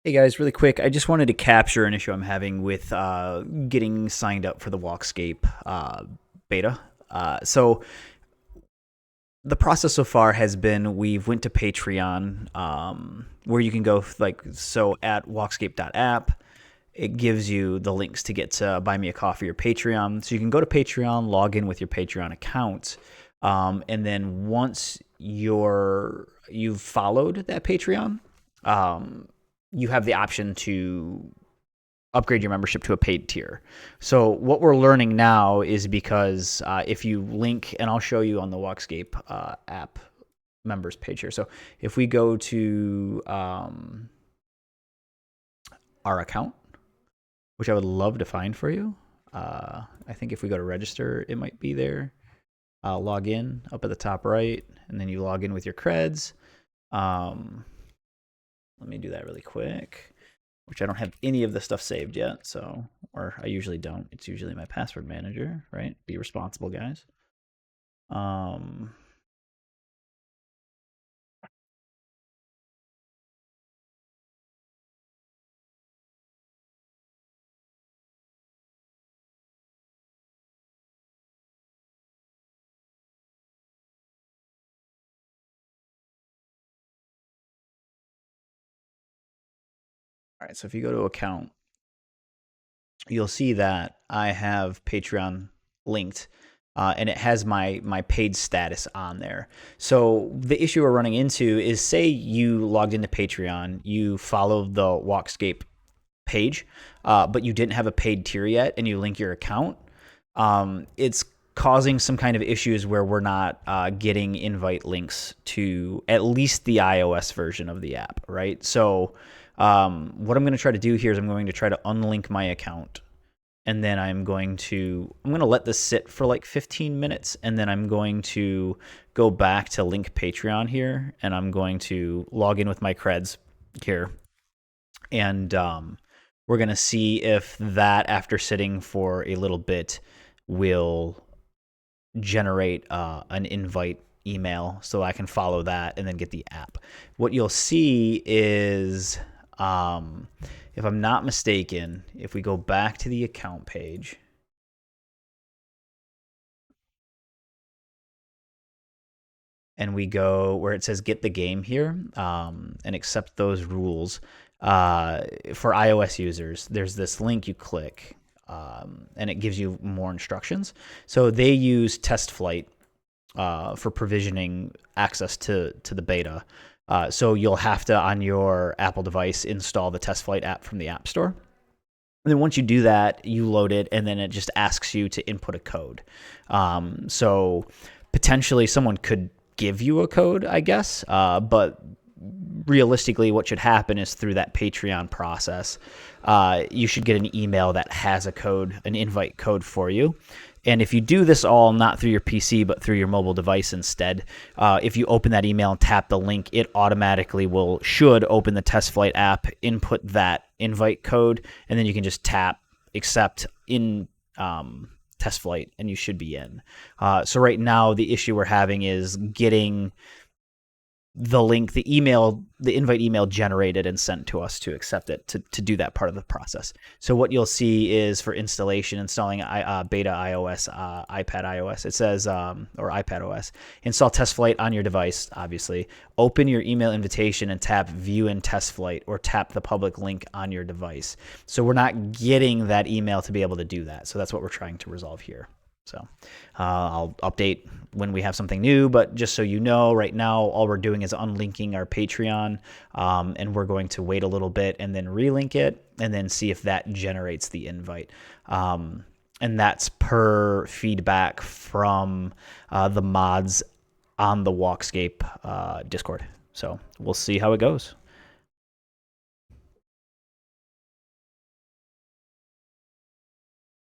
Hey guys, really quick, I just wanted to capture an issue I'm having with getting signed up for the WalkScape beta. So the process so far has been we've went to Patreon, where you can go at walkscape.app. It gives you the links to get to buy me a coffee or Patreon. So you can go to Patreon, log in with your Patreon account, and then once you've followed that Patreon, um, you have the option to upgrade your membership to a paid tier. So what we're learning now is because if you link, and I'll show you on the WalkScape app members page here. So if we go to our account, which I would love to find for you, I think if we go to register, it might be there. Log in up at the top right, and then you log in with your creds. Let me do that really quick, which I don't have any of the stuff saved yet. So, or I usually don't. It's usually my password manager, right? Be responsible, guys. Um, all right. So if you go to account, you'll see that I have Patreon linked. And it has my paid status on there. So the issue we're running into is, say you logged into Patreon, you followed the WalkScape page, but you didn't have a paid tier yet, and you link your account. It's causing some kind of issues where we're not getting invite links to at least the iOS version of the app, right? So what I'm going to try to do here is I'm going to try to unlink my account, and then I'm going to let this sit for like 15 minutes, and then I'm going to go back to link Patreon here, and I'm going to log in with my creds here, and we're going to see if that, after sitting for a little bit, will generate an invite email so I can follow that and then get the app. What you'll see is, if I'm not mistaken, if we go back to the account page, and we go where it says get the game here, and accept those rules, for iOS users, there's this link you click, and it gives you more instructions. So they use test flight for provisioning access to the beta. So you'll have to, on your Apple device, install the test flight app from the App Store. And then once you do that, you load it, and then it just asks you to input a code. So potentially someone could give you a code, I guess, but realistically what should happen is, through that Patreon process, you should get an email that has a code, an invite code for you. And if you do this all not through your PC but through your mobile device instead, if you open that email and tap the link, it automatically should open the test flight app, input that invite code, and then you can just tap accept in test flight, and you should be in. So right now the issue we're having is getting the link, the invite email generated and sent to us to accept it, to do that part of the process. So what you'll see is, for installation, installing beta iOS, iPad iOS, it says, or iPad OS, install test flight on your device, obviously. Open your email invitation and tap view in test flight, or tap the public link on your device. So we're not getting that email to be able to do that. So that's what we're trying to resolve here. So I'll update when we have something new, but just so you know, right now all we're doing is unlinking our Patreon, and we're going to wait a little bit and then relink it, and then see if that generates the invite. And that's per feedback from the mods on the WalkScape Discord. So we'll see how it goes.